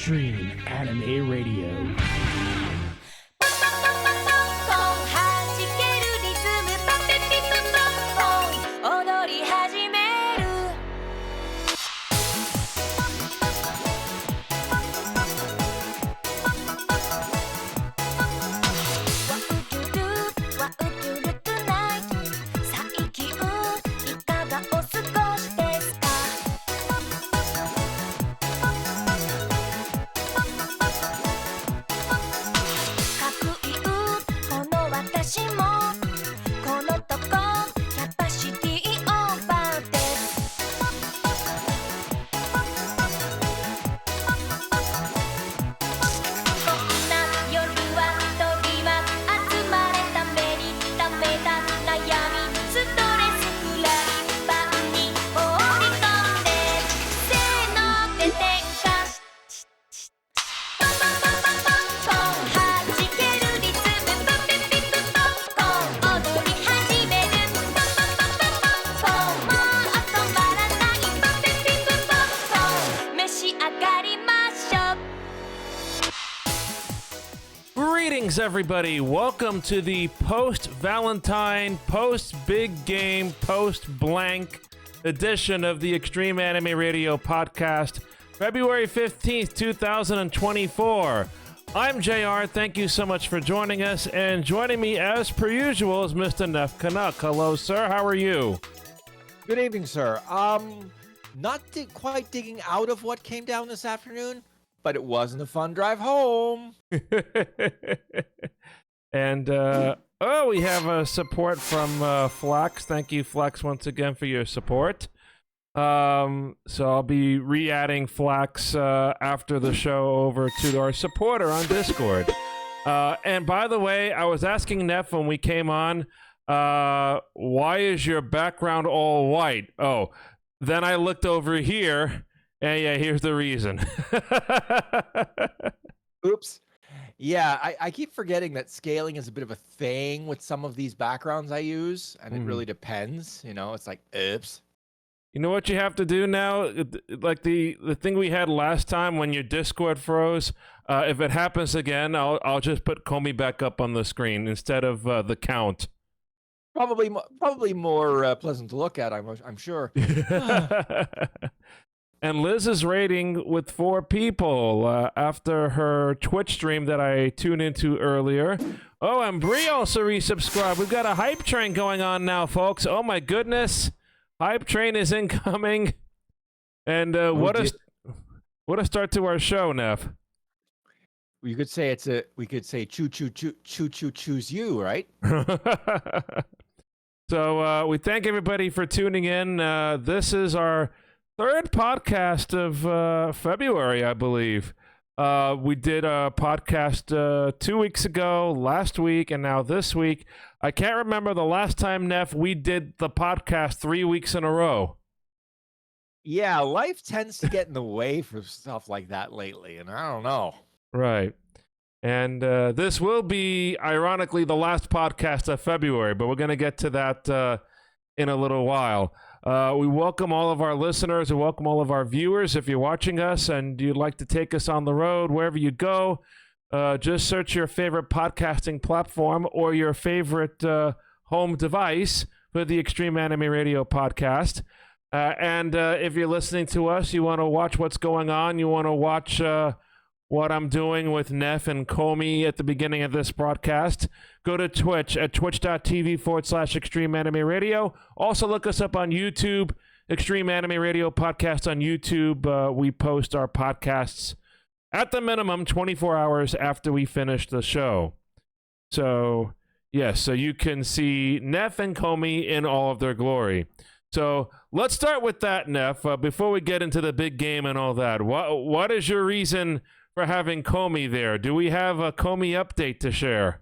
Extreme Anime Radio. Greetings, everybody. Welcome to the post-Valentine, post-big game, post-blank edition of the Extreme Anime Radio Podcast, February 15th, 2024. I'm JR. Thank you so much for joining us. And joining me, as per usual, is Mr. Neff Canuck. Hello, sir. How are you? Good evening, sir. Not quite digging out of what came down this afternoon, but it wasn't a fun drive home. And we have support from Flex. Thank you, Flex, once again for your support. So I'll be re-adding Flex after the show over to our supporter on Discord. And by the way, I was asking Neff when we came on, why is your background all white? Oh, then I looked over here. And yeah, here's the reason. Oops. Yeah, I keep forgetting that scaling is a bit of a thing with some of these backgrounds I use, and it really depends. You know, it's like, oops. You know what you have to do now? Like the thing we had last time when your Discord froze, if it happens again, I'll just put Comey back up on the screen instead of the count. Probably more pleasant to look at, I'm sure. And Liz is rating with 4 people after her Twitch stream that I tuned into earlier. Oh, and Bree also resubscribed. We've got a hype train going on now, folks. Oh my goodness. Hype train is incoming. And what a start to our show, Neff. We could say choo choose you, right? So we thank everybody for tuning in. This is our 3rd podcast of February, I believe. We did a podcast 2 weeks ago, last week, and now this week. I can't remember the last time, Neff, we did the podcast 3 weeks in a row. Yeah, life tends to get in the way for stuff like that lately, and I don't know. Right. And this will be, ironically, the last podcast of February, but we're going to get to that in a little while. We welcome all of our listeners. We welcome all of our viewers. If you're watching us and you'd like to take us on the road, wherever you go, just search your favorite podcasting platform or your favorite home device for the Extreme Anime Radio Podcast. And if you're listening to us, you want to watch what's going on, you want to watch what I'm doing with Neff and Comey at the beginning of this broadcast, go to Twitch at twitch.tv/Extreme Anime Radio. Also look us up on YouTube, Extreme Anime Radio Podcast on YouTube. We post our podcasts at the minimum 24 hours after we finish the show. So, yes, so you can see Neff and Comey in all of their glory. So let's start with that, Neff, before we get into the big game and all that. What is your reason for having Comey there? Do we have a Comey update to share?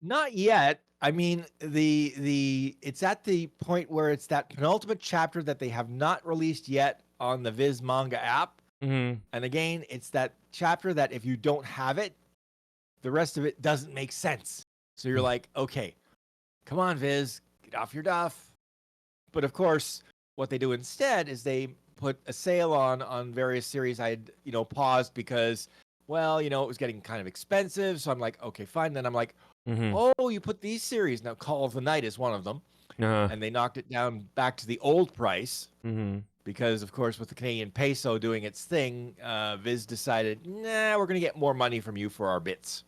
Not yet. I mean, it's at the point where it's that penultimate chapter that they have not released yet on the Viz Manga app. Mm-hmm. And again, it's that chapter that if you don't have it, the rest of it doesn't make sense. So you're like, okay, come on, Viz, get off your duff. But of course, what they do instead is they put a sale on various series I had, paused because, well, it was getting kind of expensive. So I'm like, okay, fine. Then I'm like, oh, you put these series. Now Call of the Night is one of them. And they knocked it down back to the old price. Because, of course, with the Canadian peso doing its thing, Viz decided, nah, we're going to get more money from you for our bits.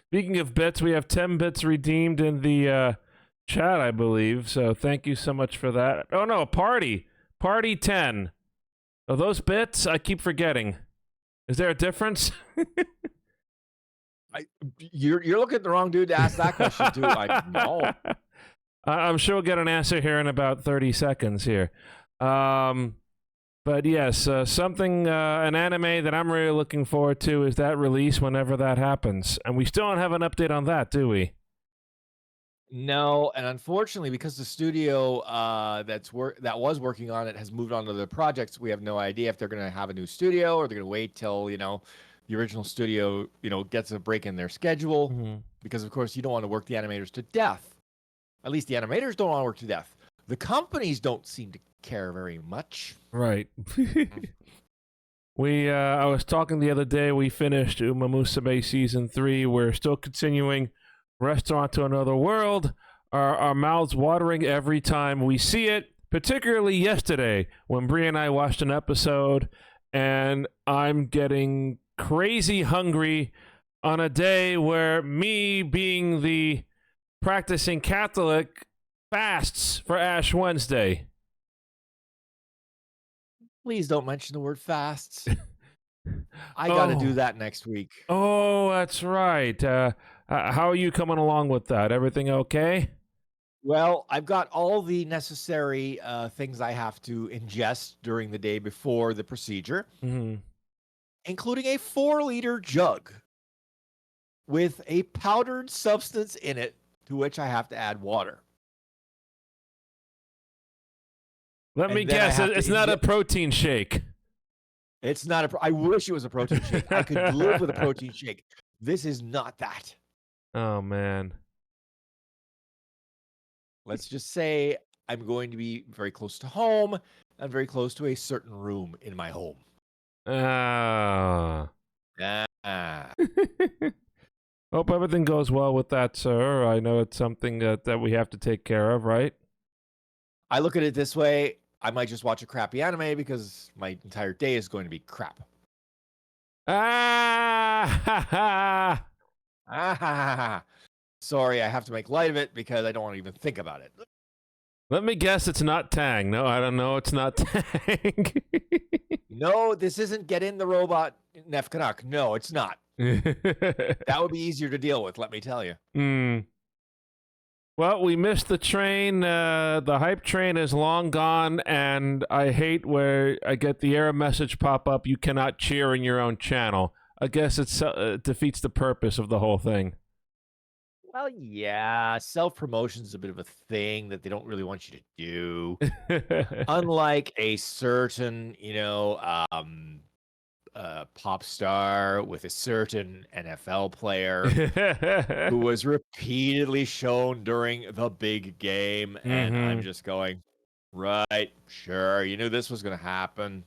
Speaking of bits, we have 10 bits redeemed in the chat, I believe. So thank you so much for that. Oh, no, Party 10. Are those bits? I keep forgetting. Is there a difference? You're looking at the wrong dude to ask that question, too. No. I'm sure we'll get an answer here in about 30 seconds here. But yes, an anime that I'm really looking forward to is that release whenever that happens. And we still don't have an update on that, do we? No, and unfortunately, because the studio that was working on it has moved on to other projects, we have no idea if they're going to have a new studio or they're going to wait till, the original studio, gets a break in their schedule. Because, of course, you don't want to work the animators to death. At least the animators don't want to work to death. The companies don't seem to care very much. Right. I was talking the other day, we finished Uma Musume Season 3. We're still continuing Restaurant to Another World. Our mouths watering every time we see it, particularly yesterday when Brie and I watched an episode, and I'm getting crazy hungry on a day where me being the practicing Catholic fasts for Ash Wednesday. Please don't mention the word fasts. I got to do that next week. Oh, that's right. How are you coming along with that? Everything okay? Well, I've got all the necessary things I have to ingest during the day before the procedure, including a 4-liter jug with a powdered substance in it to which I have to add water. Let me guess, it's not a protein shake. It's not I wish it was a protein shake. I could live with a protein shake. This is not that. Oh, man. Let's just say I'm going to be very close to home and very close to a certain room in my home. Hope everything goes well with that, sir. I know it's something that we have to take care of, right? I look at it this way. I might just watch a crappy anime because my entire day is going to be crap. Sorry, I have to make light of it because I don't want to even think about it. Let me guess, it's not Tang. No, I don't know. It's not Tang. No, this isn't Get in the Robot Nefkanak. No, it's not. That would be easier to deal with, let me tell you. Well, we missed the train. The hype train is long gone, and I hate where I get the error message pop up, you cannot cheer in your own channel. I guess it defeats the purpose of the whole thing. Well, yeah, self-promotion is a bit of a thing that they don't really want you to do. Unlike a certain, pop star with a certain NFL player who was repeatedly shown during the big game. And I'm just going, right, sure, you knew this was going to happen.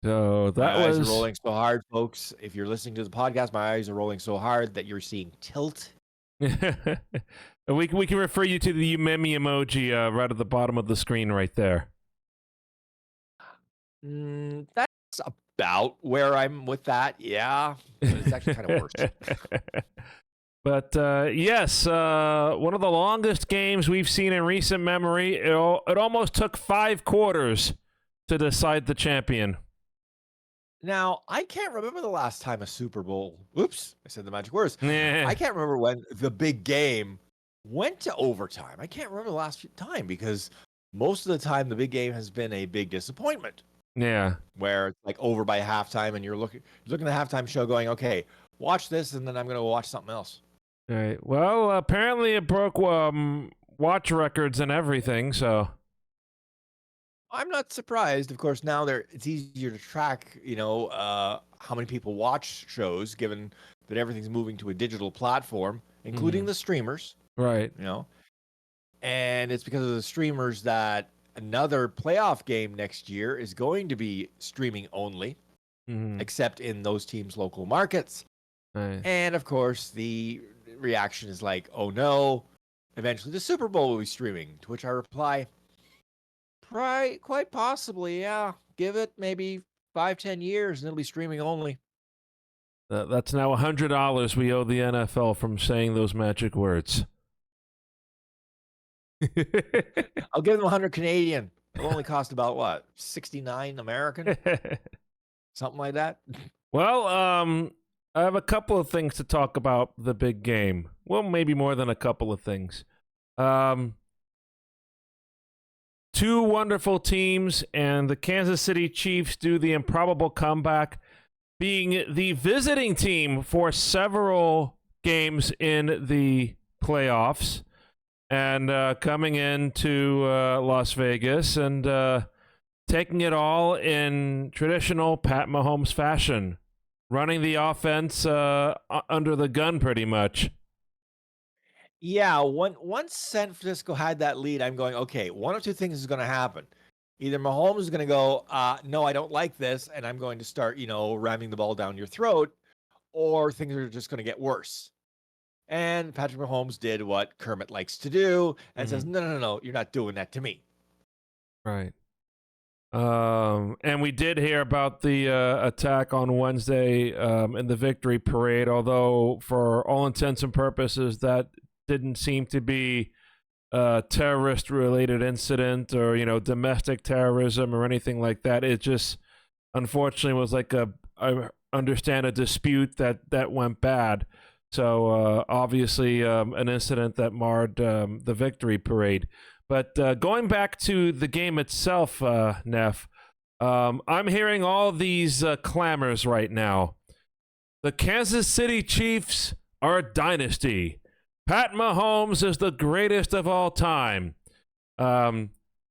So my eyes are rolling so hard, folks. If you're listening to the podcast, my eyes are rolling so hard that you're seeing tilt. we can refer you to the Yumemi emoji right at the bottom of the screen right there. That's about where I'm with that, yeah. But it's actually kind of worse. But yes, one of the longest games we've seen in recent memory. It almost took 5 quarters to decide the champion. Now, I can't remember the last time a Super Bowl, oops, I said the magic words. I can't remember when the big game went to overtime. I can't remember the last time because most of the time the big game has been a big disappointment. Yeah. Where it's like over by halftime and you're looking at the halftime show going, okay, watch this and then I'm going to watch something else. All right. Well, apparently it broke watch records and everything, so... I'm not surprised. Of course, now it's easier to track, how many people watch shows, given that everything's moving to a digital platform, including the streamers. Right. And it's because of the streamers that another playoff game next year is going to be streaming only, Mhm. except in those teams' local markets. Nice. And of course, the reaction is like, oh no, eventually the Super Bowl will be streaming. To which I reply, quite possibly, yeah. Give it maybe 5-10 years and it'll be streaming only. That's now $100 we owe the NFL from saying those magic words. I'll give them 100 Canadian. It'll only cost about what, 69 American, something like that. Well, I have a couple of things to talk about the big game. Well, maybe more than a couple of things. Two wonderful teams, and the Kansas City Chiefs do the improbable comeback, being the visiting team for several games in the playoffs, and coming into Las Vegas and taking it all in traditional Pat Mahomes fashion, running the offense under the gun pretty much. Yeah, once San Francisco had that lead, I'm going, okay, one of two things is going to happen. Either Mahomes is going to go, no, I don't like this, and I'm going to start, ramming the ball down your throat, or things are just going to get worse. And Patrick Mahomes did what Kermit likes to do and says, no, you're not doing that to me. Right. And we did hear about the attack on Wednesday in the victory parade, although for all intents and purposes, that didn't seem to be a terrorist-related incident or, domestic terrorism or anything like that. It just, unfortunately, was like I understand, a dispute that went bad. So, obviously, an incident that marred the victory parade. But going back to the game itself, Neff, I'm hearing all these clamors right now. The Kansas City Chiefs are a dynasty. Pat Mahomes is the greatest of all time.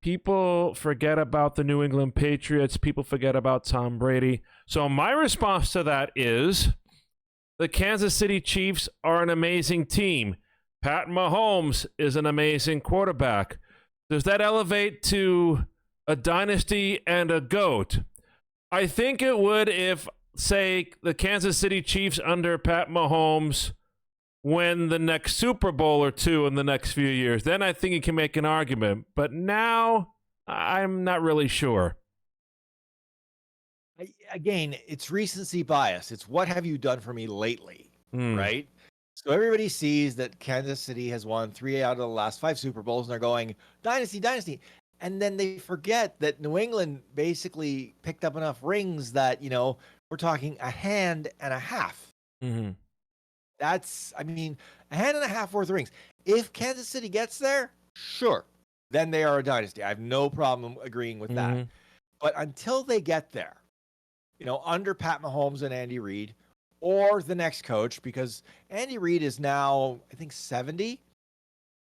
People forget about the New England Patriots. People forget about Tom Brady. So my response to that is the Kansas City Chiefs are an amazing team. Pat Mahomes is an amazing quarterback. Does that elevate to a dynasty and a GOAT? I think it would if, say, the Kansas City Chiefs under Pat Mahomes win the next Super Bowl or two in the next few years. Then I think you can make an argument. But now, I'm not really sure. Again, it's recency bias. It's what have you done for me lately, right? So everybody sees that Kansas City has won 3 out of the last 5 Super Bowls, and they're going, dynasty, dynasty. And then they forget that New England basically picked up enough rings that, we're talking a hand and a half. Mm-hmm. That's, a hand and a half worth of rings. If Kansas City gets there, sure, then they are a dynasty. I have no problem agreeing with that. But until they get there, under Pat Mahomes and Andy Reid, or the next coach, because Andy Reid is now, I think, 70.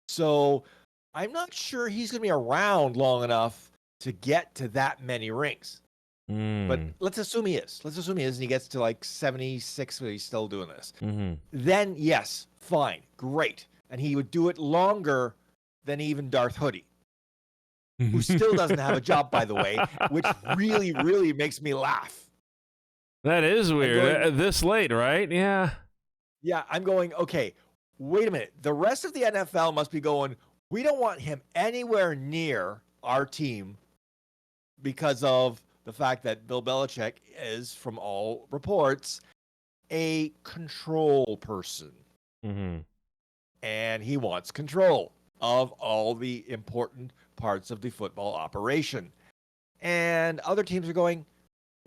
So I'm not sure he's going to be around long enough to get to that many rings. But let's assume he is. And he gets to like 76, but he's still doing this. Then, yes, fine, great. And he would do it longer than even Darth Hoodie, who still doesn't have a job, by the way, which really, really makes me laugh. That is weird. This late, right? Yeah. Yeah, I'm going, okay, wait a minute. The rest of the NFL must be going, we don't want him anywhere near our team because of the fact that Bill Belichick is, from all reports, a control person. And he wants control of all the important parts of the football operation. And other teams are going,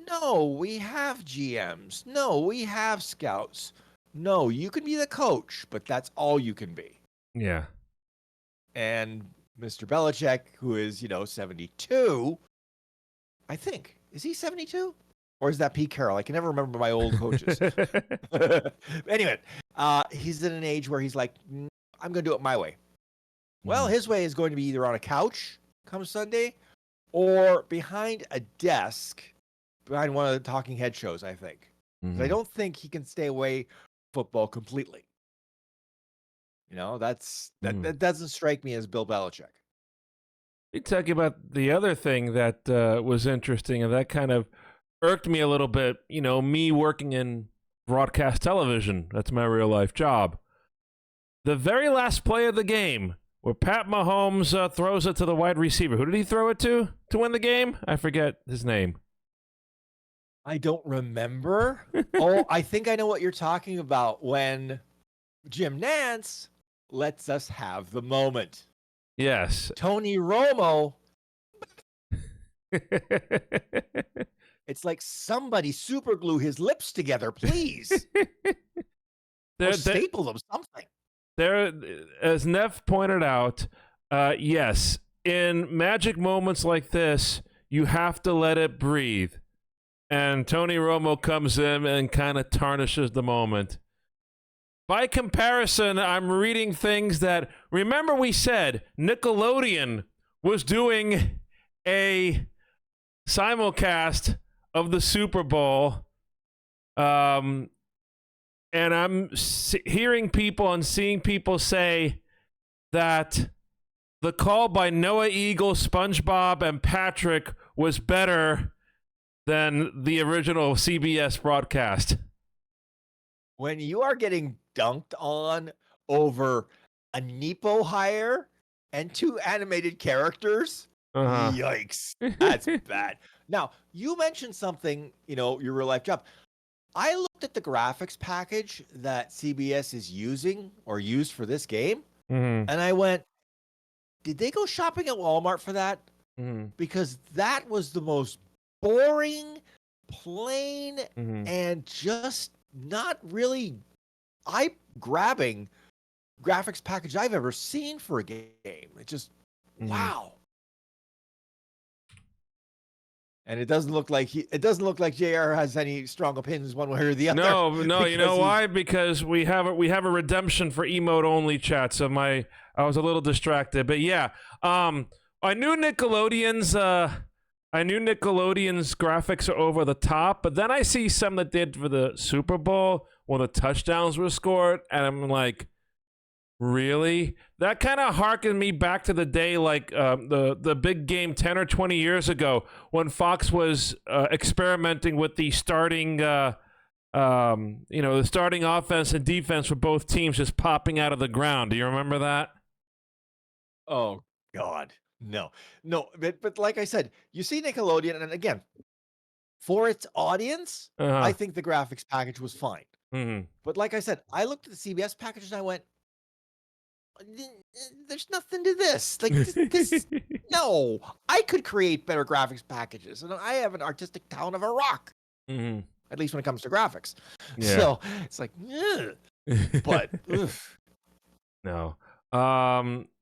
no, we have GMs. No, we have scouts. No, you can be the coach, but that's all you can be. Yeah. And Mr. Belichick, who is, 72, I think. Is he 72? Or is that Pete Carroll? I can never remember my old coaches. Anyway, he's at an age where he's like, I'm going to do it my way. Well, his way is going to be either on a couch come Sunday or behind a desk behind one of the talking head shows, I think. I don't think he can stay away from football completely. That doesn't strike me as Bill Belichick. Let me tell you about the other thing that was interesting and that kind of irked me a little bit. You know, me working in broadcast television, that's my real life job. The very last play of the game, where Pat Mahomes throws it to the wide receiver. Who did he throw it to win the game? I forget his name. I don't remember. Oh, I think I know what you're talking about when Jim Nance lets us have the moment. Yes. Tony Romo. It's like somebody super glue his lips together, please. Or staple them, something. There, as Neff pointed out, yes, in magic moments like this, you have to let it breathe. And Tony Romo comes in and kind of tarnishes the moment. By comparison, I'm reading things that, remember we said Nickelodeon was doing a simulcast of the Super Bowl. And I'm hearing people and seeing people say that the call by Noah Eagle, SpongeBob, and Patrick was better than the original CBS broadcast. When you are getting dunked on over a Nepo hire and 2 animated characters, yikes, that's bad. Now, you mentioned something, you know, your real life job. I looked at the graphics package that CBS is using or used for this game, and I went, did they go shopping at Walmart for that? Because that was the most boring, plain, and just not really eye-grabbing graphics package I've ever seen for a game. It just, wow. And it doesn't look like JR has any strong opinions one way or the other. No, you know why? Because we have a redemption for emote only chat. So I was a little distracted, but yeah, I knew Nickelodeon's graphics are over the top, but then I see some that did for the Super Bowl when the touchdowns were scored, and I'm like, really? That kind of harkened me back to the day, like the big game 10 or 20 years ago when Fox was experimenting with the starting, the starting offense and defense for both teams just popping out of the ground. Do you remember that? Oh God, no. But like I said, you see Nickelodeon, and again, for its audience, I think the graphics package was fine. But like I said, I looked at the CBS package and I went, there's nothing to this. Like this no, I could create better graphics packages, and I have an artistic talent of a rock. At least when it comes to graphics. Yeah. So it's like, but no.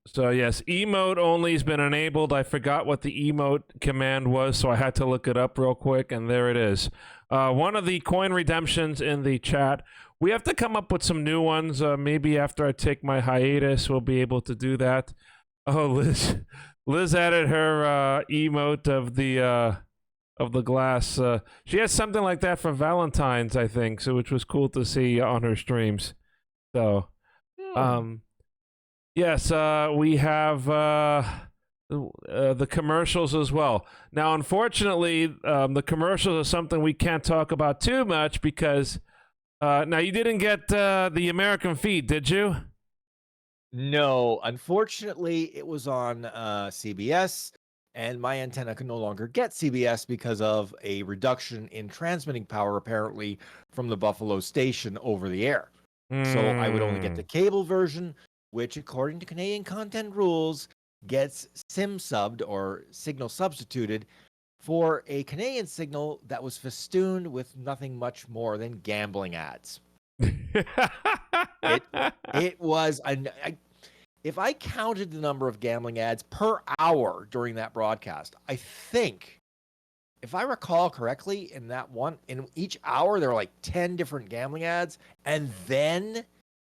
So yes, emote only has been enabled. I forgot what the emote command was, so I had to look it up real quick, and there it is. One of the coin redemptions in the chat. We have to come up with some new ones. Maybe after I take my hiatus, we'll be able to do that. Oh, Liz added her emote of the glass. She has something like that for Valentine's, I think, so which was cool to see on her streams. So, yes, we have the commercials as well. Now, unfortunately, the commercials are something we can't talk about too much because now you didn't get the American feed, did you? No, unfortunately, it was on CBS, and my antenna can no longer get CBS because of a reduction in transmitting power, apparently, from the Buffalo station over the air. So I would only get the cable version, which, according to Canadian content rules, gets SIM subbed or signal substituted for a Canadian signal that was festooned with nothing much more than gambling ads. It was if I counted the number of gambling ads per hour during that broadcast, I think, if I recall correctly, in each hour there were like 10 different gambling ads, and then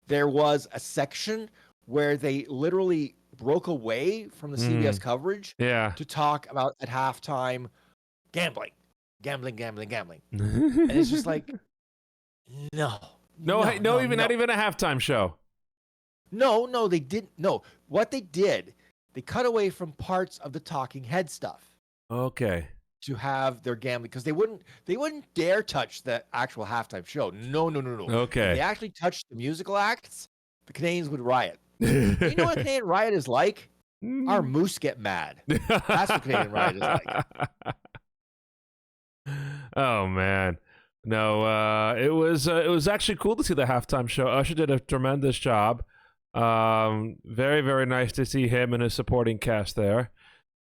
there was a section where they literally broke away from the CBS coverage to talk about at halftime gambling. And it's just like, not even a halftime show. No, they didn't. No, what they did they cut away from parts of the talking head stuff Okay. to have their gambling, because they wouldn't dare touch the actual halftime show. No. If Okay. they actually touched the musical acts, the Canadians would riot. You know what a Canadian riot is like? Our moose get mad. That's what Canadian riot is like. Oh man. No, it was actually cool to see the halftime show. Usher did a tremendous job. Very, very nice to see him and his supporting cast there.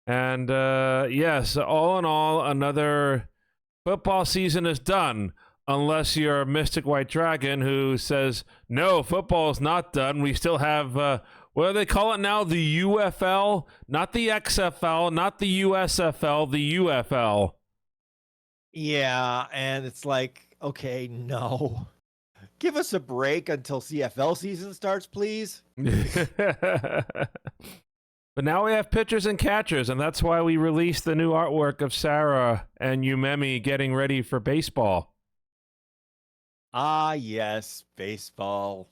And yes, all in all, another football season is done. Unless you're Mystic White Dragon, who says, no, football is not done. We still have, what do they call it now? The UFL? Not the XFL, not the USFL, the UFL. Yeah, and it's like, okay, no. Give us a break until CFL season starts, please. But now we have pitchers and catchers, and that's why we released the new artwork of Sarah and Yumemi getting ready for baseball. Ah, yes, baseball.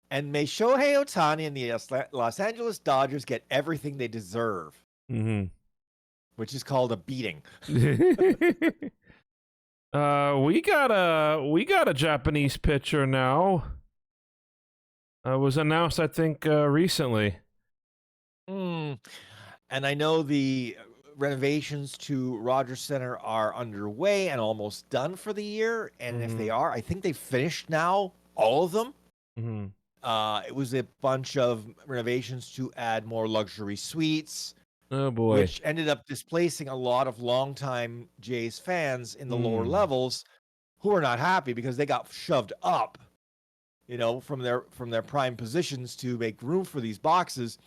And may Shohei Ohtani and the Los Angeles Dodgers get everything they deserve, which is called a beating. We got a Japanese pitcher now. Was announced, I think, recently. And I know the renovations to Rogers Center are underway and almost done for the year. And if they are, I think they've finished now, all of them. It was a bunch of renovations to add more luxury suites. Oh boy. Which ended up displacing a lot of longtime Jays fans in the lower levels who are not happy because they got shoved up, from their prime positions to make room for these boxes.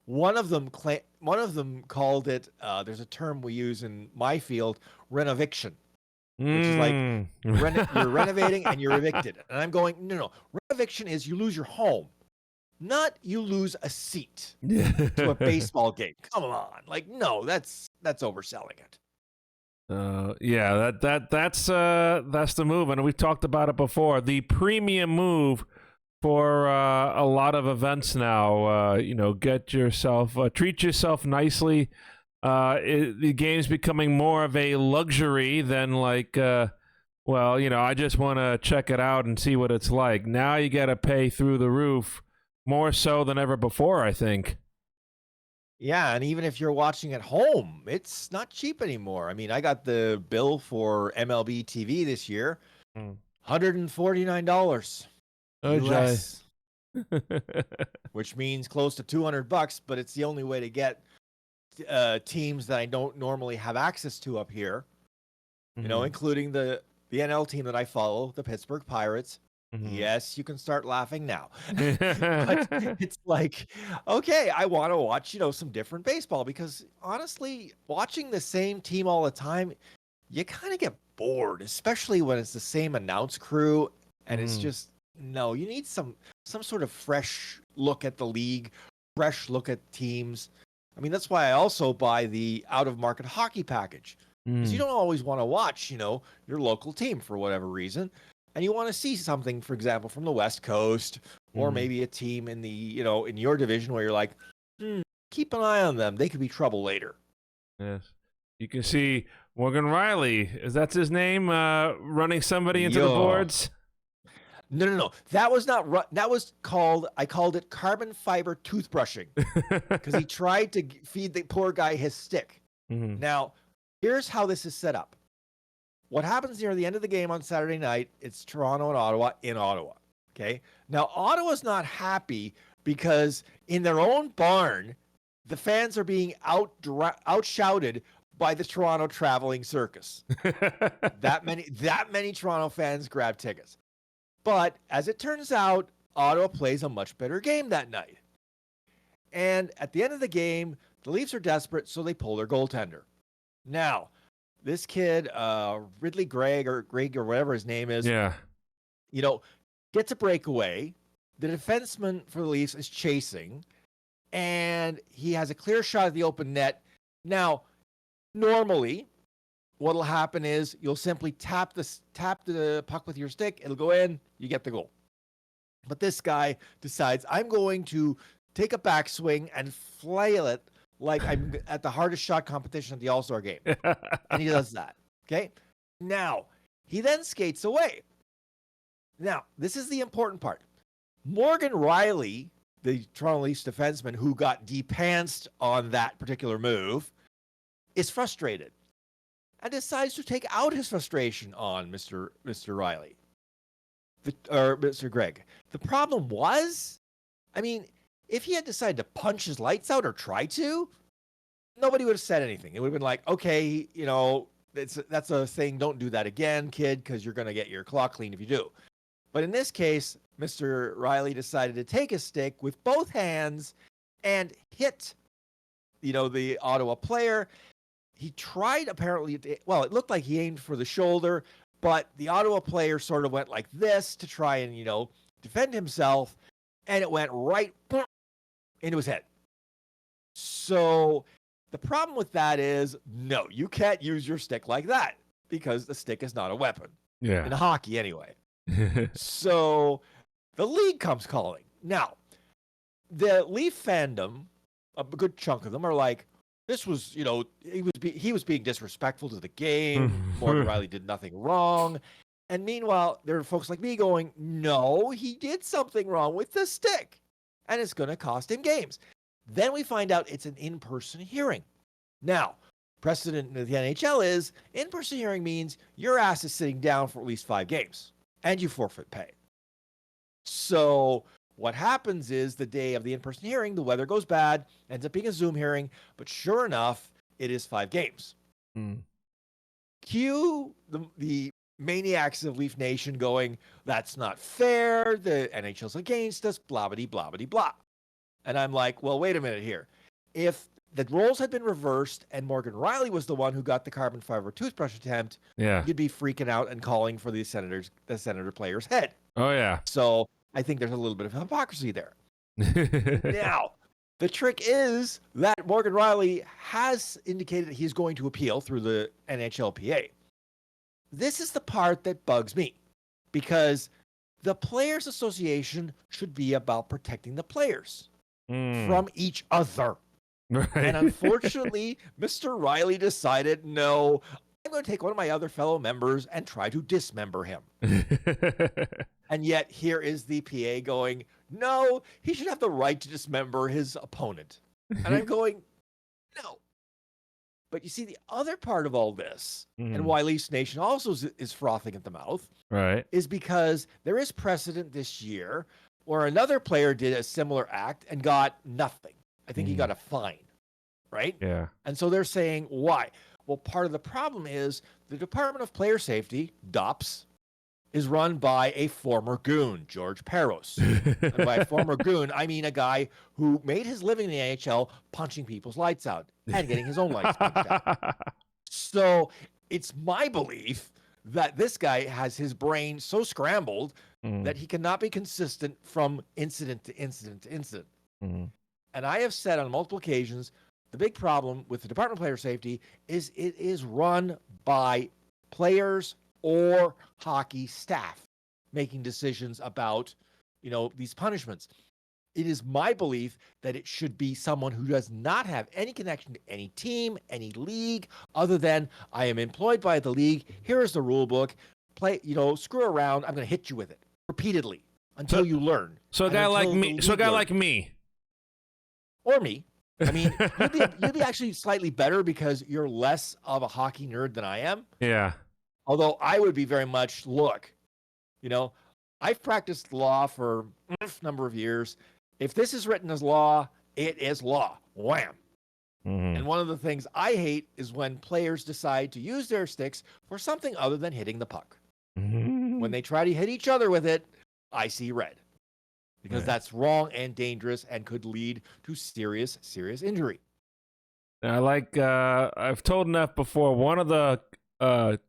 One of them called it, there's a term we use in my field, renoviction, which is like you're renovating and you're evicted. And I'm going, no. Renoviction is you lose your home, not you lose a seat to a baseball game. Come on. Like, no, that's overselling it. Yeah, that's the move. And we've talked about it before. The premium move for a lot of events now. Get yourself, treat yourself nicely. The game's becoming more of a luxury than like, I just want to check it out and see what it's like. Now you got to pay through the roof, more so than ever before, I think. Yeah, and even if you're watching at home, it's not cheap anymore. I mean, I got the bill for MLB TV this year, $149 US, which means close to $200, but it's the only way to get teams that I don't normally have access to up here, including the NL team that I follow, the Pittsburgh Pirates. Yes, you can start laughing now. But it's like, okay, I want to watch, some different baseball, because honestly, watching the same team all the time, you kind of get bored, especially when it's the same announce crew and it's just, no, you need some sort of fresh look at the league, fresh look at teams. I mean, that's why I also buy the out-of-market hockey package, because you don't always want to watch, your local team for whatever reason. And you want to see something, for example, from the West Coast, or maybe a team in the, in your division where you're like, keep an eye on them. They could be trouble later. Yes. You can see Morgan Riley, that's his name, running somebody into the boards. No. That was not, that was I called it carbon fiber toothbrushing, because he tried to feed the poor guy his stick. Now, here's how this is set up. What happens near the end of the game on Saturday night, it's Toronto and Ottawa in Ottawa, okay? Now, Ottawa's not happy because in their own barn, the fans are being outshouted by the Toronto traveling circus. That many Toronto fans grab tickets. But as it turns out, Ottawa plays a much better game that night. And at the end of the game, the Leafs are desperate, so they pull their goaltender. Now, this kid, Ridley Gregg or whatever his name is, gets a breakaway. The defenseman for the Leafs is chasing, and he has a clear shot at the open net. Now, normally, what'll happen is you'll simply tap the puck with your stick. It'll go in. You get the goal. But this guy decides, I'm going to take a backswing and flail it like I'm at the hardest shot competition at the All-Star game. And he does that. Okay. Now, he then skates away. Now, this is the important part. Morgan Riley, the Toronto Leafs defenseman who got de-pantsed on that particular move, is frustrated and decides to take out his frustration on Mr. Riley, or Mr. Greg. The problem was, I mean, if he had decided to punch his lights out or try to, nobody would have said anything. It would have been like, okay, you know, that's a thing. Don't do that again, kid, because you're going to get your claw clean if you do. But in this case, Mr. Riley decided to take a stick with both hands and hit, you know, the Ottawa player. He tried apparently, well, it looked like he aimed for the shoulder, but the Ottawa player sort of went like this to try and, you know, defend himself, and it went right into his head. So the problem with that is, no, you can't use your stick like that because the stick is not a weapon. Yeah. In hockey anyway. So the league comes calling. Now, the Leaf fandom, a good chunk of them are like, this was, you know, he was being disrespectful to the game. Morgan Riley did nothing wrong. And meanwhile, there are folks like me going, no, he did something wrong with the stick, and it's going to cost him games. Then we find out it's an in-person hearing. Now, precedent in the NHL is in-person hearing means your ass is sitting down for at least 5 games, and you forfeit pay. So what happens is the day of the in-person hearing, the weather goes bad, ends up being a Zoom hearing, but sure enough, it is 5 games. Cue the maniacs of Leaf Nation going, that's not fair, the NHL's against us, blah-bitty, blah-bitty, blah. And I'm like, well, wait a minute here. If the roles had been reversed and Morgan Riley was the one who got the carbon fiber toothbrush attempt, you'd be freaking out and calling for the senator player's head. Oh, yeah. So I think there's a little bit of hypocrisy there. Now, the trick is that Morgan Riley has indicated that he's going to appeal through the NHLPA. This is the part that bugs me, because the Players Association should be about protecting the players from each other. Right. And unfortunately, Mr. Riley decided, no, I'm going to take one of my other fellow members and try to dismember him. And yet here is the PA going, no, he should have the right to dismember his opponent. And I'm going, no. But you see, the other part of all this, and why Leafs Nation also is frothing at the mouth, right, is because there is precedent this year where another player did a similar act and got nothing. I think he got a fine, right? Yeah. And so they're saying, why? Well, part of the problem is the Department of Player Safety, DOPS, is run by a former goon, George Peros. And by a former goon, I mean a guy who made his living in the NHL punching people's lights out and getting his own lights punched out. So it's my belief that this guy has his brain so scrambled that he cannot be consistent from incident to incident to incident. And I have said on multiple occasions, the big problem with the Department of Player Safety is it is run by players or hockey staff making decisions about, you know, these punishments. It is my belief that it should be someone who does not have any connection to any team, any league, other than I am employed by the league. Here is the rule book. Play, you know, screw around. I'm going to hit you with it repeatedly until you learn. So a guy like me. So a guy like me. Or me. I mean, you'd be actually slightly better because you're less of a hockey nerd than I am. Yeah. Although I would be very much, look, you know, I've practiced law for a number of years. If this is written as law, it is law. Wham. And one of the things I hate is when players decide to use their sticks for something other than hitting the puck. When they try to hit each other with it, I see red. Because that's wrong and dangerous and could lead to serious, serious injury. I've told enough before. One of the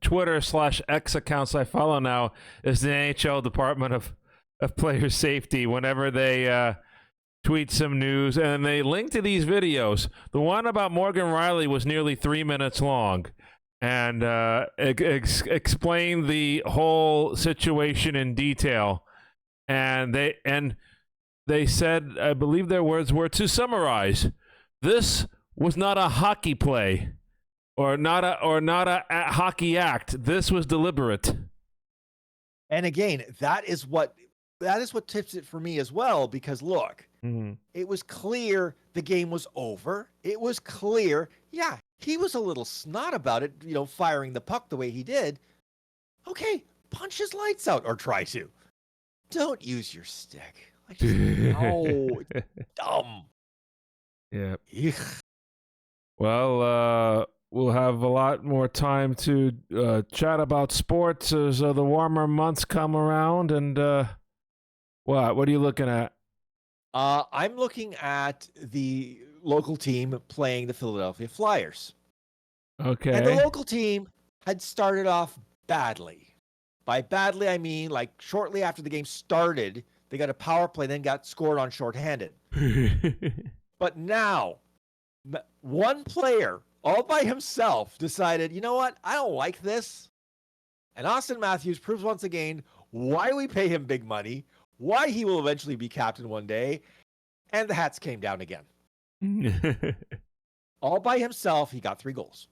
Twitter/X accounts I follow now is the NHL Department of Player Safety. Whenever they tweet some news, and they link to these videos. The one about Morgan Riley was nearly 3 minutes long, and explained the whole situation in detail. And they said, I believe their words were, to summarize, this was not a hockey play or not a hockey act. This was deliberate. And again, that is what tips it for me as well, because look, it was clear the game was over. It was clear, yeah, he was a little snot about it, firing the puck the way he did. Okay, punch his lights out or try to. Don't use your stick. Like, no, it's dumb. Yeah. Ugh. Well, we'll have a lot more time to chat about sports as the warmer months come around. And what are you looking at? I'm looking at the local team playing the Philadelphia Flyers. Okay. And the local team had started off badly. By badly, I mean like shortly after the game started, they got a power play, then got scored on shorthanded. But now, one player all by himself decided, you know what? I don't like this. And Austin Matthews proves once again why we pay him big money, why he will eventually be captain one day. And the hats came down again. All by himself, he got 3 goals.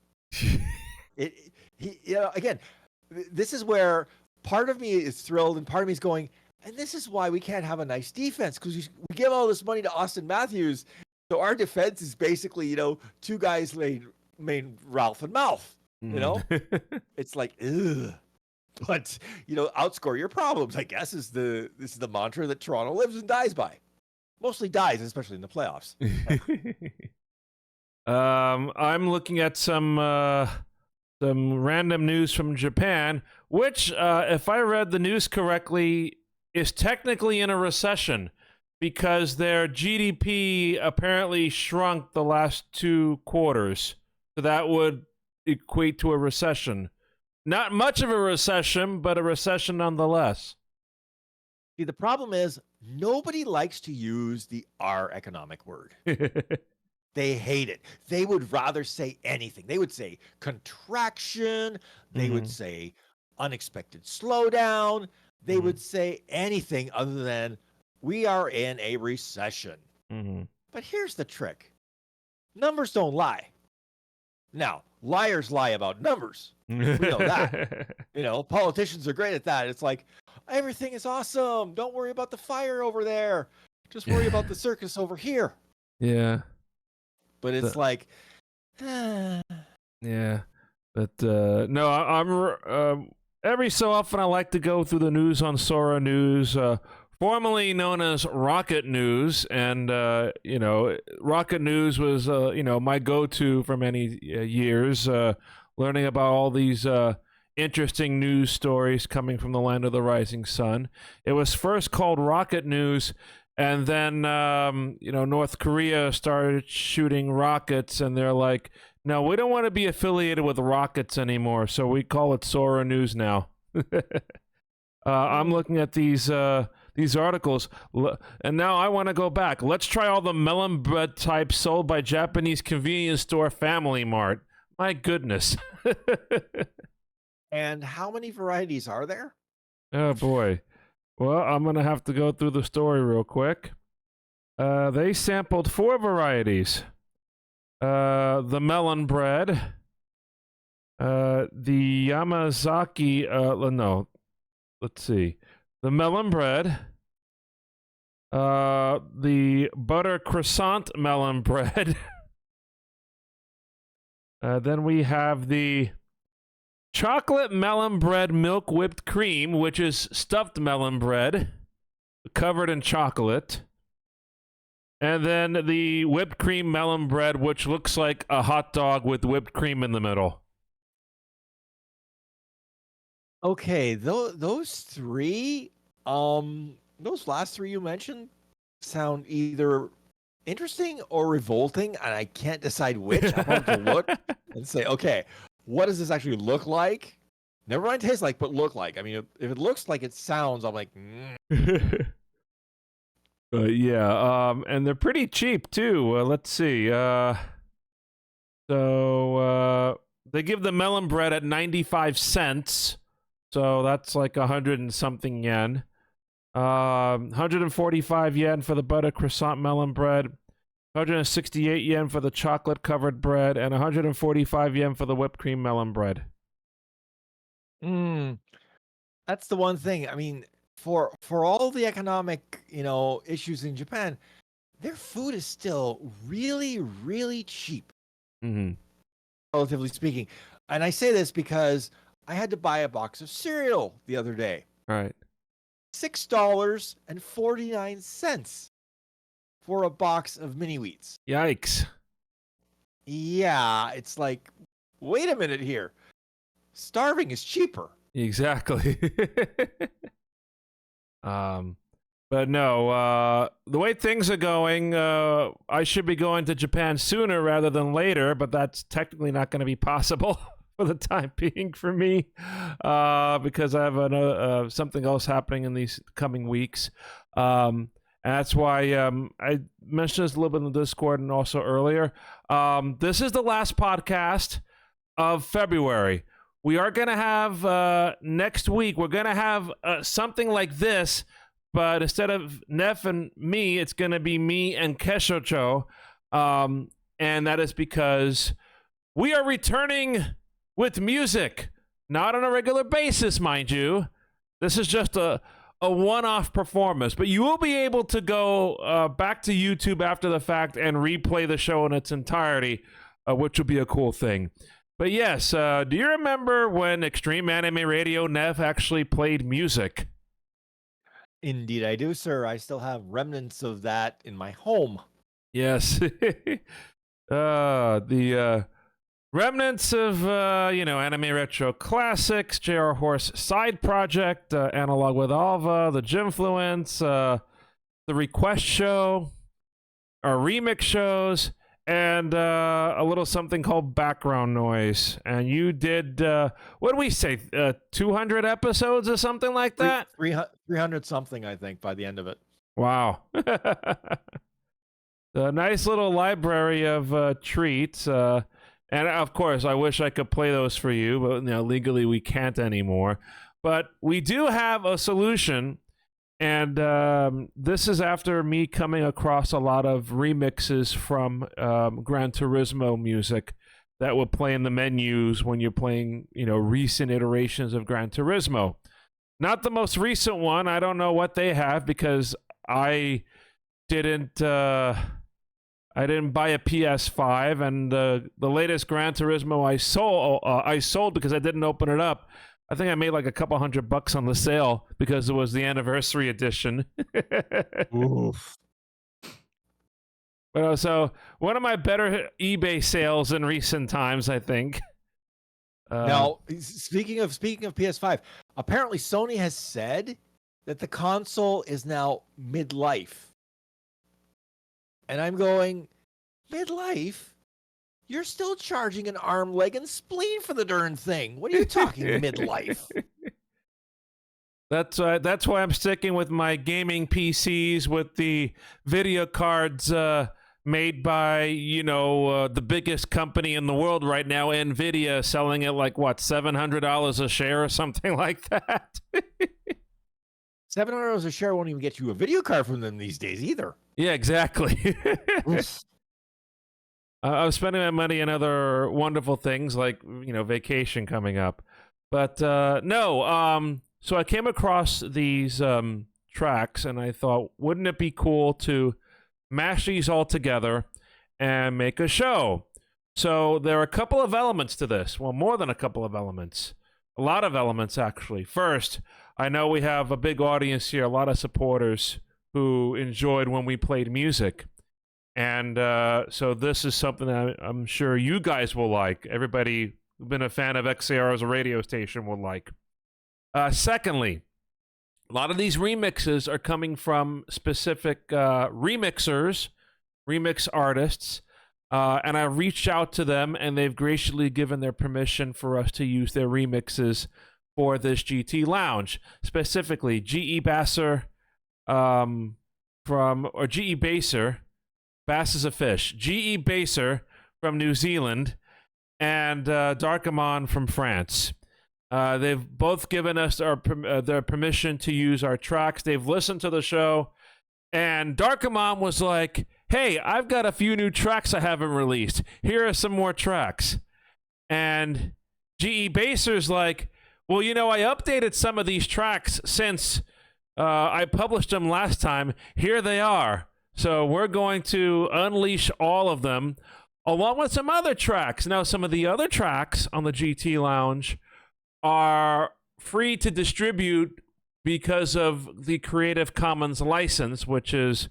Again, this is where part of me is thrilled and part of me is going, and this is why we can't have a nice defense, because we give all this money to Austin Matthews. So our defense is basically, 2 guys named Ralph and Mouth. It's like, ugh. But outscore your problems, I guess, is the mantra that Toronto lives and dies by. Mostly dies, especially in the playoffs. I'm looking at some random news from Japan, which, if I read the news correctly, is technically in a recession because their GDP apparently shrunk the last 2 quarters. So that would equate to a recession. Not much of a recession, but a recession nonetheless. See, the problem is nobody likes to use the R economic word. They hate it. They would rather say anything. They would say contraction. They would say unexpected slowdown. They would say anything other than we are in a recession. But here's the trick. Numbers don't lie. Now, liars lie about numbers. We know that. Politicians are great at that. It's like, everything is awesome. Don't worry about the fire over there. Just worry about the circus over here. Yeah. But it's like, yeah. But no, I'm every so often I like to go through the news on Sora News, formerly known as Rocket News, and Rocket News was my go-to for many years, learning about all these interesting news stories coming from the land of the rising sun. It was first called Rocket News. And then, North Korea started shooting rockets, and they're like, no, we don't want to be affiliated with rockets anymore, so we call it Sora News now. I'm looking at these articles, and now I want to go back. Let's try all the melon bread types sold by Japanese convenience store Family Mart. My goodness. And how many varieties are there? Oh, boy. Well, I'm going to have to go through the story real quick. They sampled 4 varieties. The melon bread, the Yamazaki, let's see. The melon bread, the butter croissant melon bread. Then we have the chocolate melon bread milk whipped cream, which is stuffed melon bread covered in chocolate. And then the whipped cream melon bread, which looks like a hot dog with whipped cream in the middle. Okay, those 3, those last 3 you mentioned sound either interesting or revolting, and I can't decide which. I'm going to look and say, okay, what does this actually look like? Never mind taste like, but look like. I mean, if it looks like it sounds, I'm like, yeah, and they're pretty cheap too. Let's see. So they give the melon bread at 95 cents. So that's like 100 and something yen. 145 yen for the butter croissant melon bread, 168 yen for the chocolate covered bread, and 145 yen for the whipped cream melon bread. That's the one thing. I mean, for all the economic, issues in Japan, their food is still really, really cheap, relatively speaking. And I say this because I had to buy a box of cereal the other day. Right. $6.49 for a box of mini wheats. Yikes. Yeah, it's like, wait a minute here. Starving is cheaper. Exactly. But no, the way things are going, I should be going to Japan sooner rather than later, but that's technically not going to be possible for the time being for me, because I have something else happening in these coming weeks. And that's why I mentioned this a little bit in the Discord and also earlier. This is the last podcast of February. We are going to have, next week, we're going to have something like this, but instead of Neff and me, it's going to be me and Kessho-Cho. And that is because we are returning with music. Not on a regular basis, mind you. This is just a one-off performance. But you will be able to go back to YouTube after the fact and replay the show in its entirety, which will be a cool thing. But yes, do you remember when Extreme Anime Radio Neff actually played music? Indeed, I do, sir. I still have remnants of that in my home. Yes. The remnants of, Anime Retro Classics, JR Horse Side Project, Analog with Alva, the Gymfluence, the Request Show, our remix shows, and a little something called background noise. And you did, what did we say, 200 episodes or something like that? 300 something, I think, by the end of it. Wow. A nice little library of treats. And of course, I wish I could play those for you, but legally we can't anymore. But we do have a solution. And this is after me coming across a lot of remixes from Gran Turismo music that will play in the menus when you're playing, recent iterations of Gran Turismo. Not the most recent one. I don't know what they have because I didn't buy a PS5, and the latest Gran Turismo I sold because I didn't open it up. I think I made like a couple $100 on the sale because it was the anniversary edition. Oof. But so one of my better eBay sales in recent times, I think. Now, speaking of PS5, apparently Sony has said that the console is now midlife. And I'm going, midlife? You're still charging an arm, leg, and spleen for the darn thing. What are you talking midlife? That's why I'm sticking with my gaming PCs with the video cards made by, the biggest company in the world right now, NVIDIA, selling it like, what, $700 a share or something like that? $700 a share won't even get you a video card from them these days either. Yeah, exactly. I was spending my money on other wonderful things like, vacation coming up. But no, so I came across these tracks and I thought, wouldn't it be cool to mash these all together and make a show? So there are a couple of elements to this. Well, more than a couple of elements. A lot of elements, actually. First, I know we have a big audience here, a lot of supporters who enjoyed when we played music. And so this is something that I'm sure you guys will like. Everybody who's been a fan of XAR as a radio station will like. Secondly, a lot of these remixes are coming from specific remixers, remix artists, and I reached out to them, and they've graciously given their permission for us to use their remixes for this GT Lounge. Specifically, G.E. Basser G.E. Basser. Bass is a fish. G.E. Basser from New Zealand and Darkamon from France. They've both given us their permission to use our tracks. They've listened to the show, and Darkamon was like, "Hey, I've got a few new tracks I haven't released. Here are some more tracks." And gebasser's like, "Well, I updated some of these tracks since I published them last time. Here they are. So we're going to unleash all of them, along with some other tracks." Now, some of the other tracks on the GT Lounge are free to distribute because of the Creative Commons license, which is,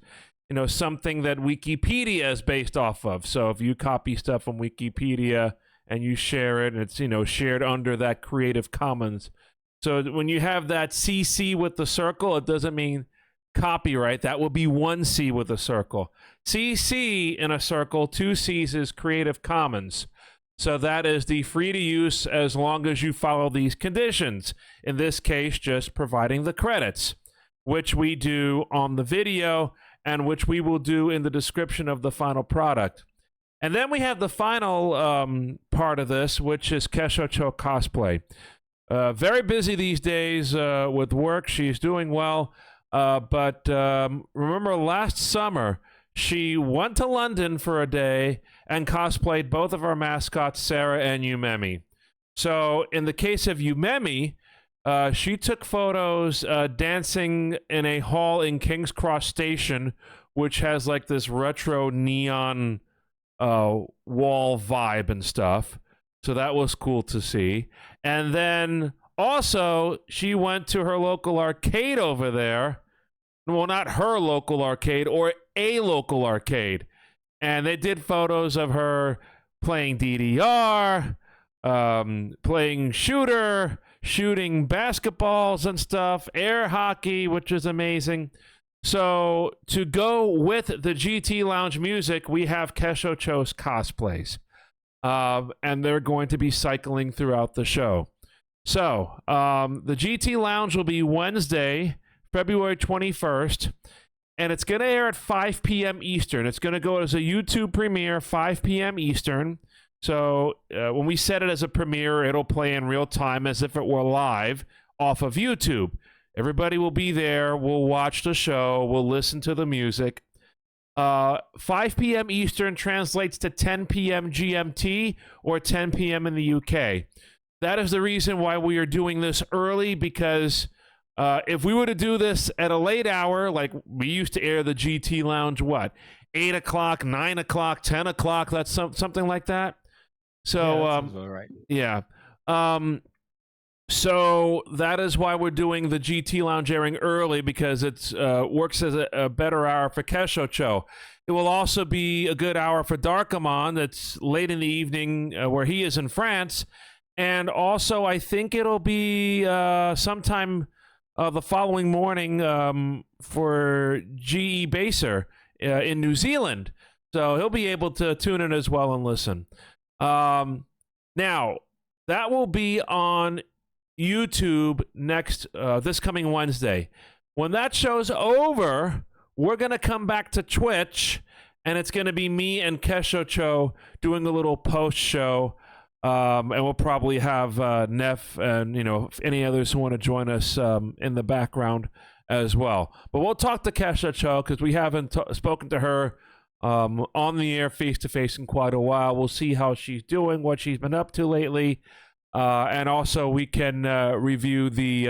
something that Wikipedia is based off of. So if you copy stuff from Wikipedia and you share it, and it's, shared under that Creative Commons. So when you have that CC with the circle, it doesn't mean copyright. That would be one C with a circle. CC in a circle, two C's is Creative Commons. So that is the free to use as long as you follow these conditions. In this case, just providing the credits, which we do on the video and which we will do in the description of the final product. And then we have the final part of this, which is Kessho-Cho cosplay. Very busy these days with work. She's doing well. But remember last summer, she went to London for a day and cosplayed both of our mascots, Sarah and Yumemi. So in the case of Yumemi, she took photos dancing in a hall in King's Cross Station, which has like this retro neon wall vibe and stuff. So that was cool to see. And then also, she went to her local arcade over there. Well, not her local arcade, or a local arcade. And they did photos of her playing DDR, playing shooter, shooting basketballs and stuff, air hockey, which is amazing. So to go with the GT Lounge music, we have Kessho-Cho's cosplays. And they're going to be cycling throughout the show. So the GT Lounge will be Wednesday, February 21st, and it's going to air at 5 p.m. Eastern. It's going to go as a YouTube premiere, 5 p.m. Eastern. So when we set it as a premiere, it'll play in real time as if it were live off of YouTube. Everybody will be there. We'll watch the show. We'll listen to the music. 5 p.m. Eastern translates to 10 p.m. GMT or 10 p.m. in the UK. That is the reason why we are doing this early, because if we were to do this at a late hour, like we used to air the GT Lounge, 8 o'clock, 9 o'clock, 10 o'clock, that's something like that. So, that sounds about right. Yeah. So that is why we're doing the GT Lounge airing early, because it works as a better hour for Kessho-Cho. It will also be a good hour for Darkamon. That's late in the evening where he is in France. And also, I think it'll be sometime the following morning for gebasser in New Zealand. So he'll be able to tune in as well and listen. Now, that will be on YouTube this coming Wednesday. When that show's over, we're going to come back to Twitch, and it's going to be me and Kessho-Cho doing a little post show. And we'll probably have Neff and, any others who want to join us in the background as well. But we'll talk to Kessho-Cho because we haven't spoken to her on the air face-to-face in quite a while. We'll see how she's doing, what she's been up to lately. And also we can review the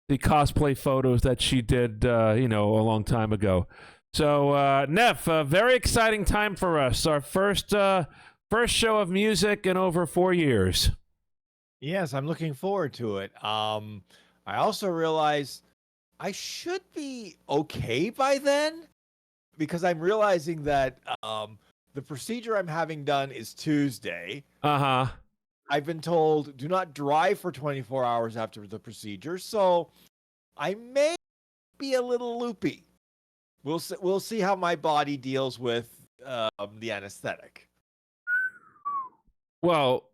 cosplay photos that she did, a long time ago. So, Neff, a very exciting time for us. Our first show of music in over 4 years. Yes, I'm looking forward to it. I also realize I should be okay by then, because I'm realizing that the procedure I'm having done is Tuesday. Uh-huh. I've been told do not drive for 24 hours after the procedure, so I may be a little loopy. We'll see how my body deals with the anesthetic. Well,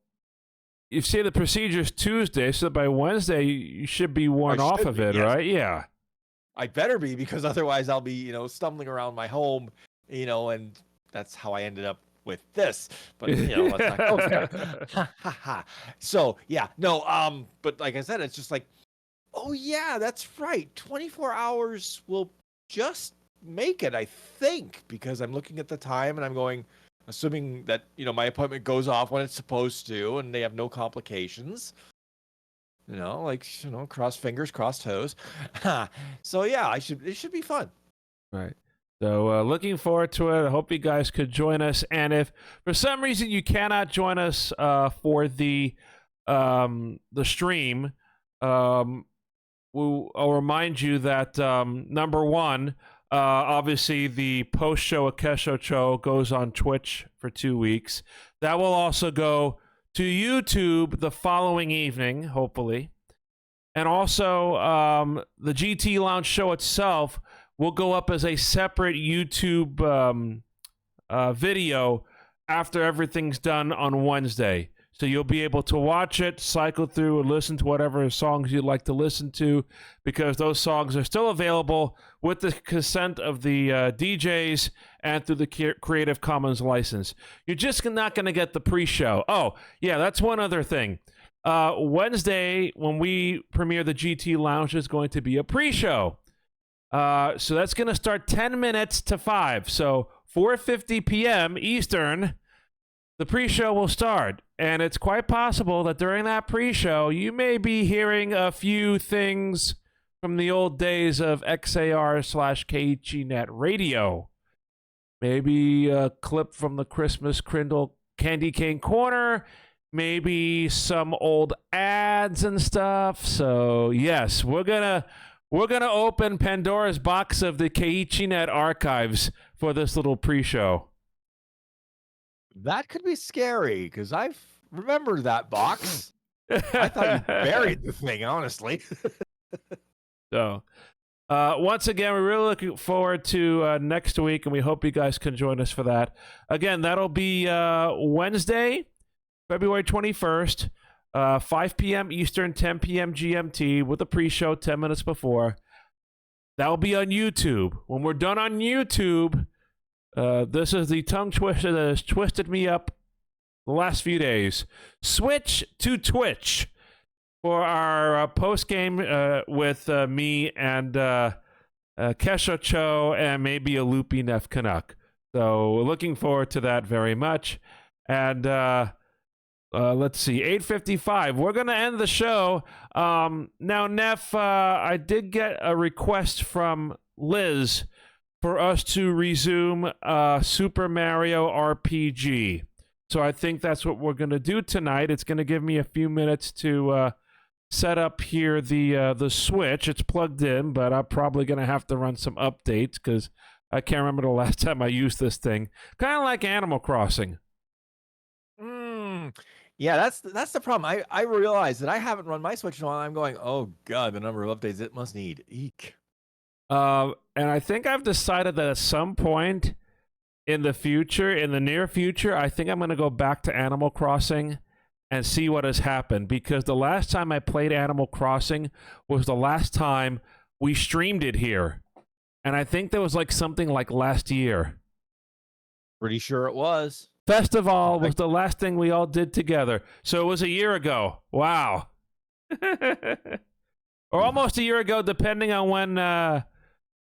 you say the procedure's Tuesday, so by Wednesday you should be worn off of it, yes. Right? Yeah. I better be, because otherwise I'll be, stumbling around my home, and that's how I ended up with this, but let's not go there. So yeah, no, but like I said, it's just like, oh yeah, that's right. 24 hours will just make it, I think, because I'm looking at the time and I'm going, assuming that my appointment goes off when it's supposed to, and they have no complications. Cross fingers, cross toes. So yeah, it should be fun. Right. So looking forward to it. I hope you guys could join us. And if for some reason you cannot join us for the stream, I'll remind you that number one, obviously the post show at Kessho-Cho goes on Twitch for 2 weeks. That will also go to YouTube the following evening, hopefully. And also, the GT Lounge show itself will go up as a separate YouTube video after everything's done on Wednesday. So you'll be able to watch it, cycle through, and listen to whatever songs you'd like to listen to, because those songs are still available with the consent of the DJs and through the Creative Commons license. You're just not going to get the pre-show. Oh, yeah, that's one other thing. Wednesday, when we premiere the GT Lounge, is going to be a pre-show. So that's going to start 10 minutes to 5. So 4:50 p.m. Eastern, the pre-show will start. And it's quite possible that during that pre-show, you may be hearing a few things from the old days of XAR/KHEnet radio. Maybe a clip from the Christmas Crindle Candy Cane Corner. Maybe some old ads and stuff. So yes, we're gonna open Pandora's box of the KHEnet archives for this little pre-show. That could be scary, because I remember that box. I thought you buried the thing, honestly. So, once again, we're really looking forward to next week, and we hope you guys can join us for that. Again, that'll be Wednesday, February 21st, 5 p.m. Eastern, 10 p.m. GMT, with a pre-show 10 minutes before. That'll be on YouTube. When we're done on YouTube, this is the tongue twister that has twisted me up the last few days. Switch to Twitch for our post-game with me and Kessho-Cho and maybe a loopy Neff Canuck. So we're looking forward to that very much. And let's see, 8:55. We're going to end the show. Now, Neff, I did get a request from Liz for us to resume Super Mario RPG. So I think that's what we're going to do tonight. It's going to give me a few minutes to set up here the Switch. It's plugged in, but I'm probably going to have to run some updates because I can't remember the last time I used this thing. Kind of like Animal Crossing. Yeah, that's the problem. I realize that I haven't run my Switch in a while. I'm going, oh god, the number of updates it must need. Eek. And I think I've decided that at some point in the near future, I think I'm going to go back to Animal Crossing and see what has happened, because the last time I played Animal Crossing was the last time we streamed it here. And I think there was something like last year. Pretty sure it was. Festival was the last thing we all did together. So it was a year ago. Wow. Or almost a year ago, depending on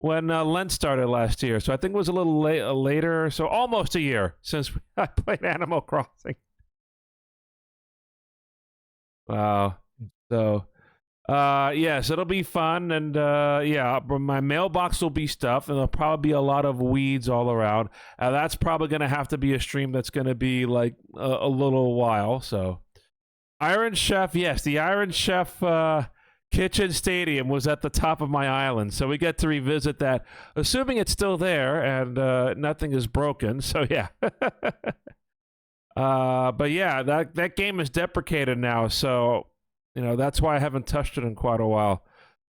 when Lent started last year. So I think it was a little later. So almost a year since I played Animal Crossing. Wow. So, yes, it'll be fun. And, yeah, my mailbox will be stuffed, and there'll probably be a lot of weeds all around. That's probably going to have to be a stream that's going to be, a little while. So, Iron Chef, yes, the Iron Chef Kitchen Stadium was at the top of my island. So we get to revisit that, assuming it's still there and nothing is broken. So, yeah. But, yeah, that game is deprecated now. So, that's why I haven't touched it in quite a while.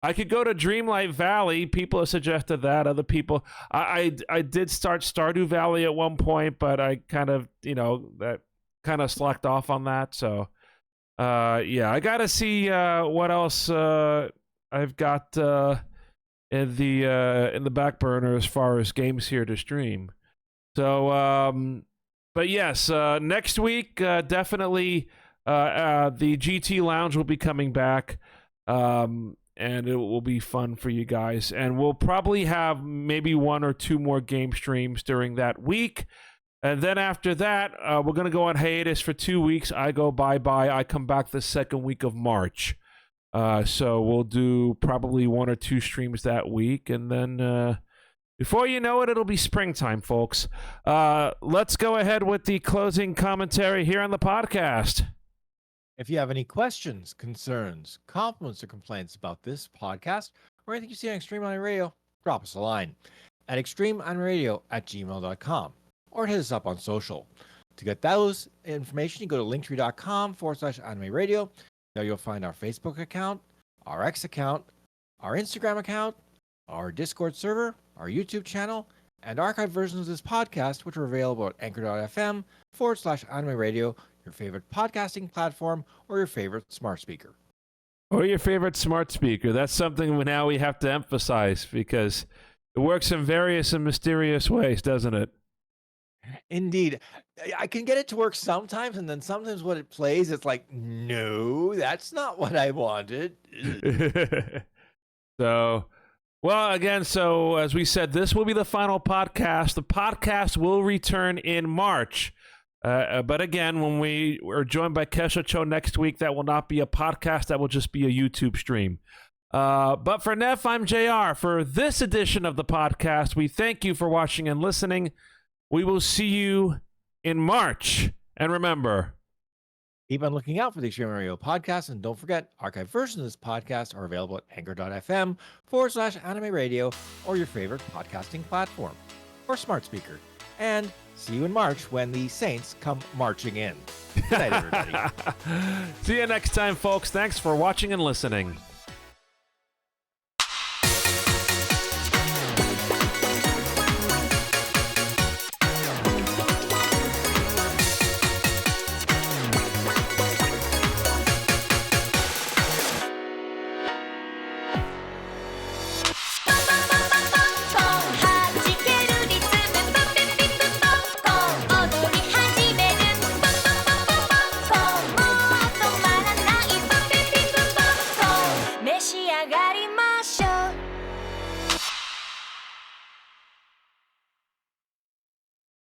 I could go to Dreamlight Valley. People have suggested that. Other people. I did start Stardew Valley at one point, but I kind of, that kind of slacked off on that. So, yeah, I got to see what else I've got in the back burner as far as games here to stream. So, But yes, next week, definitely the GT Lounge will be coming back. And it will be fun for you guys. And we'll probably have maybe 1 or 2 more game streams during that week. And then after that, we're going to go on hiatus for 2 weeks. I go bye-bye. I come back the second week of March. So we'll do probably 1 or 2 streams that week. And then before you know it, it'll be springtime, folks. Let's go ahead with the closing commentary here on the podcast. If you have any questions, concerns, compliments, or complaints about this podcast or anything you see on Extreme Anime Radio, drop us a line at extremeanimeradio@gmail.com or hit us up on social. To get those information, you go to linktree.com/anime radio. There you'll find our Facebook account, our X account, our Instagram account, our Discord server, our YouTube channel, and archived versions of this podcast, which are available at anchor.fm/anime radio, your favorite podcasting platform, or your favorite smart speaker. Or your favorite smart speaker. That's something now we have to emphasize because it works in various and mysterious ways, doesn't it? Indeed. I can get it to work sometimes, and then sometimes when it plays, it's like, no, that's not what I wanted. So as we said, this will be the final podcast. The podcast will return in March. But again, when we are joined by Kessho-Cho next week, that will not be a podcast. That will just be a YouTube stream. But for Neff, I'm JR. For this edition of the podcast, we thank you for watching and listening. We will see you in March. And remember, keep on looking out for the Extreme Radio podcast. And don't forget, archived versions of this podcast are available at anchor.fm/anime radio or your favorite podcasting platform or smart speaker. And see you in March when the Saints come marching in. Good night, everybody. See you next time, folks. Thanks for watching and listening. Sagarimos